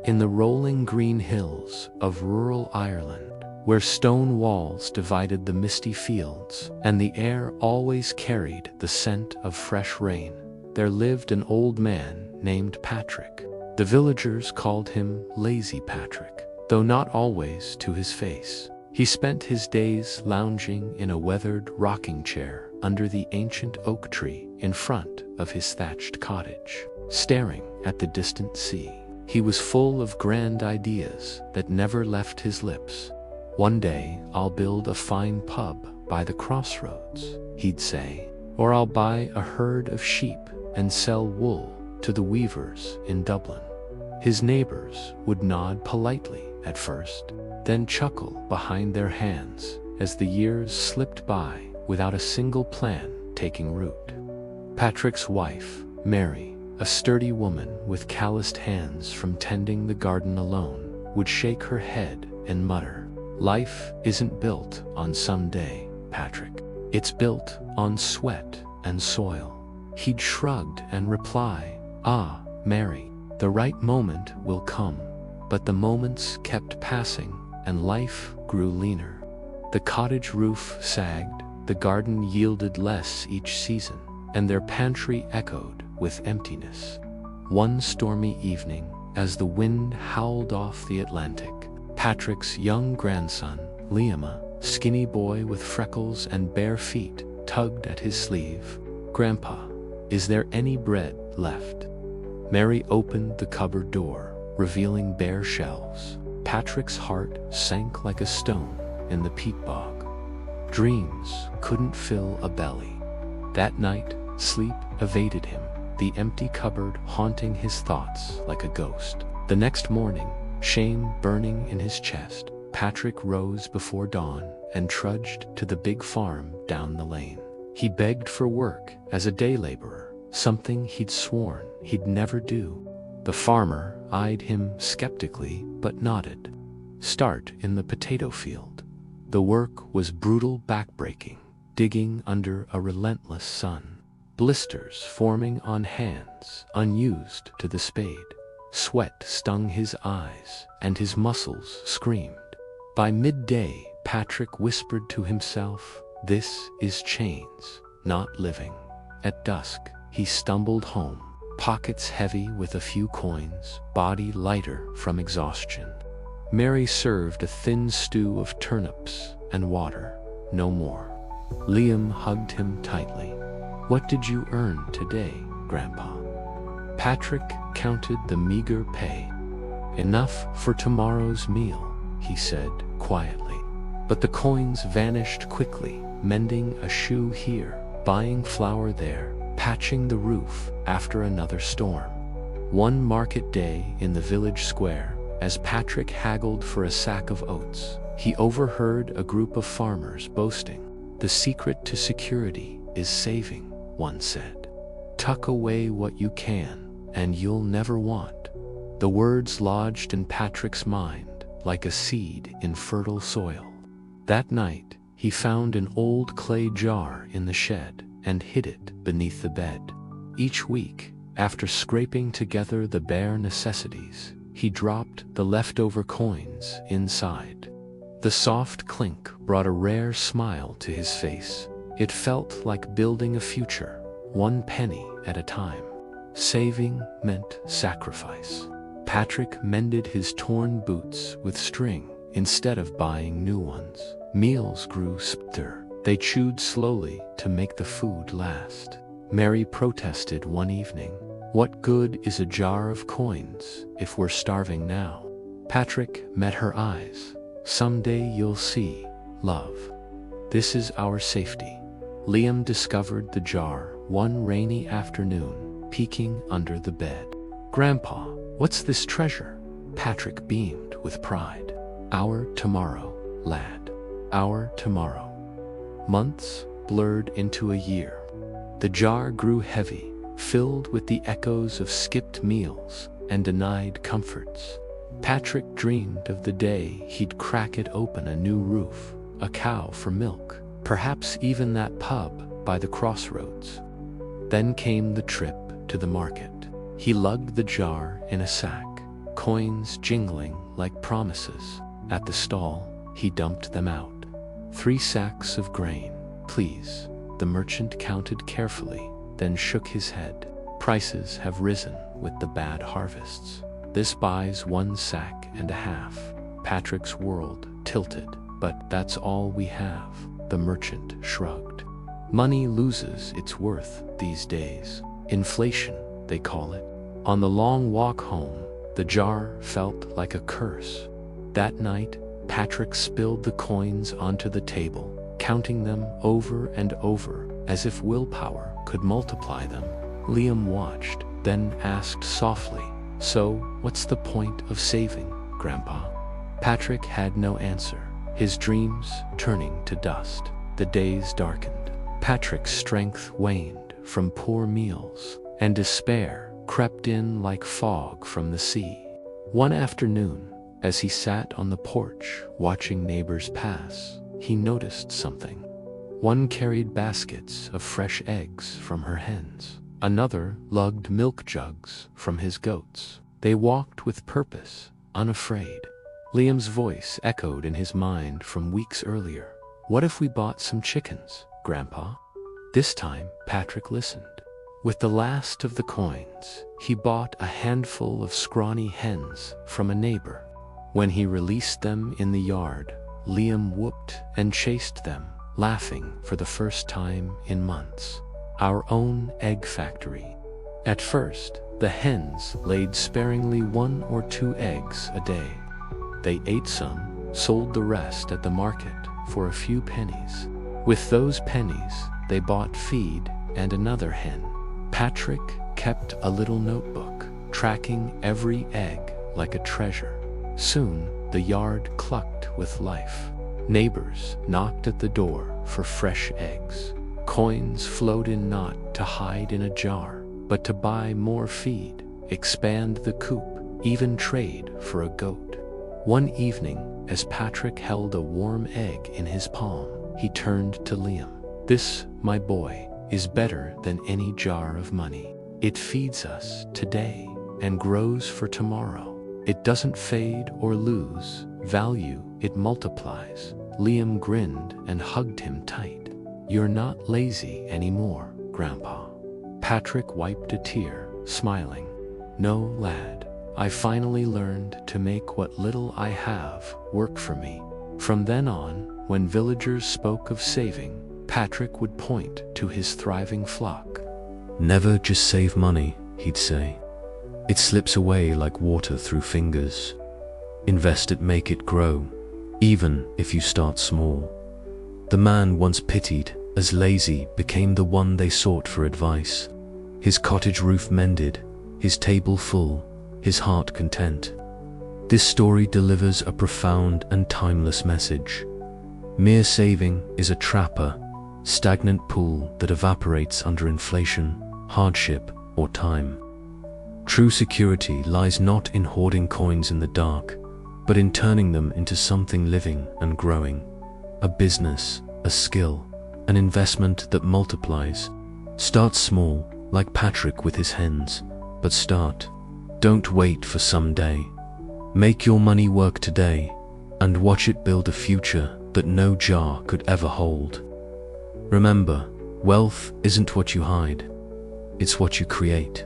in the rolling green hills of rural Ireland, where stone walls divided the misty fields, and the air always carried the scent of fresh rain, there lived an old man named Patrick. The villagers called him Lazy Patrick, though not always to his face. He spent his days lounging in a weathered rocking chair under the ancient oak tree in front of his thatched cottage, staring at the distant sea. He was full of grand ideas that never left his lips. "One day I'll build a fine pub by the crossroads," he'd say, "or I'll buy a herd of sheep and sell wool to the weavers in Dublin." His neighbors would nod politely at first, then chuckle behind their hands as the years slipped by without a single plan taking root. Patrick's wife, Mary, a sturdy woman with calloused hands from tending the garden alone, would shake her head and mutter, "Life isn't built on some day, Patrick. It's built on sweat and soil." He'd shrugged and reply, "Ah, Mary, the right moment will come." But the moments kept passing, and life grew leaner. The cottage roof sagged, the garden yielded less each season, and their pantry echoed with emptiness. One stormy evening, as the wind howled off the Atlantic, Patrick's young grandson, Liam, a skinny boy with freckles and bare feet, tugged at his sleeve. "Grandpa, is there any bread left?" Mary opened the cupboard door, revealing bare shelves. Patrick's heart sank like a stone in the peat bog. Dreams couldn't fill a belly. That night, sleep evaded him, the empty cupboard haunting his thoughts like a ghost. The next morning, shame burning in his chest, Patrick rose before dawn and trudged to the big farm down the lane. He begged for work as a day laborer, something he'd sworn he'd never do. The farmer eyed him skeptically but nodded. "Start in the potato field." The work was brutal backbreaking, digging under a relentless sun. Blisters forming on hands unused to the spade. Sweat stung his eyes and his muscles screamed. By midday, Patrick whispered to himself, "This is chains, not living." At dusk, he stumbled home, pockets heavy with a few coins, body lighter from exhaustion. Mary served a thin stew of turnips and water, no more. Liam hugged him tightly. "What did you earn today, Grandpa?" Patrick counted the meager pay. "Enough for tomorrow's meal," he said quietly. But the coins vanished quickly, mending a shoe here, buying flour there, patching the roof after another storm. One market day in the village square, as Patrick haggled for a sack of oats, he overheard a group of farmers boasting. "The secret to security is saving," one said. "Tuck away what you can, and you'll never want." The words lodged in Patrick's mind like a seed in fertile soil. That night, he found an old clay jar in the shed and hid it beneath the bed. Each week, after scraping together the bare necessities, he dropped the leftover coins inside. The soft clink brought a rare smile to his face. It felt like building a future, one penny at a time. Saving meant sacrifice. Patrick mended his torn boots with string instead of buying new ones. Meals grew softer. They chewed slowly to make the food last. Mary protested one evening, "What good is a jar of coins if we're starving now?" Patrick met her eyes. "Someday you'll see, love. This is our safety." Liam discovered the jar one rainy afternoon, peeking under the bed. "Grandpa, what's this treasure?" Patrick beamed with pride. "Our tomorrow, lad. Our tomorrow." Months blurred into a year. The jar grew heavy, filled with the echoes of skipped meals and denied comforts. Patrick dreamed of the day he'd crack it open, a new roof, a cow for milk, perhaps even that pub by the crossroads. Then came the trip to the market. He lugged the jar in a sack, coins jingling like promises. At the stall, he dumped them out. 3 sacks of grain, please. The merchant counted carefully, then shook his head. Prices have risen with the bad harvests. This buys 1.5 sacks. Patrick's world tilted. But that's all we have, the merchant shrugged. Money loses its worth these days. Inflation, they call it. On the long walk home, the jar felt like a curse. That night, Patrick spilled the coins onto the table, counting them over and over, as if willpower could multiply them. Liam watched, then asked softly, "So, what's the point of saving, Grandpa?" Patrick had no answer, his dreams turning to dust. The days darkened. Patrick's strength waned from poor meals, and despair crept in like fog from the sea. One afternoon, as he sat on the porch watching neighbors pass, he noticed something. One carried baskets of fresh eggs from her hens. Another lugged milk jugs from his goats. They walked with purpose, unafraid. Liam's voice echoed in his mind from weeks earlier. "What if we bought some chickens, Grandpa?" This time, Patrick listened. With the last of the coins, he bought a handful of scrawny hens from a neighbor. When he released them in the yard, Liam whooped and chased them, laughing for the first time in months. Our own egg factory. At first, the hens laid sparingly 1 or 2 eggs a day. They ate some, sold the rest at the market for a few pennies. With those pennies, they bought feed and another hen. Patrick kept a little notebook, tracking every egg like a treasure. Soon, the yard clucked with life. Neighbors knocked at the door for fresh eggs. Coins flowed in not to hide in a jar, but to buy more feed, expand the coop, even trade for a goat. One evening, as Patrick held a warm egg in his palm, he turned to Liam. "This, my boy, is better than any jar of money. It feeds us today and grows for tomorrow. It doesn't fade or lose value, it multiplies." Liam grinned and hugged him tight. "You're not lazy anymore, Grandpa." Patrick wiped a tear, smiling. "No, lad, I finally learned to make what little I have work for me." From then on, when villagers spoke of saving, Patrick would point to his thriving flock. "Never just save money," he'd say. "It slips away like water through fingers. Invest it, make it grow, even if you start small." The man once pitied as lazy became the one they sought for advice. His cottage roof mended, his table full, his heart content. This story delivers a profound and timeless message. Mere saving is a trapper, stagnant pool that evaporates under inflation, hardship, or time. True security lies not in hoarding coins in the dark, but in turning them into something living and growing. A business, a skill, an investment that multiplies. Start small, like Patrick with his hens, but start. Don't wait for someday. Make your money work today, and watch it build a future that no jar could ever hold. Remember, wealth isn't what you hide, it's what you create.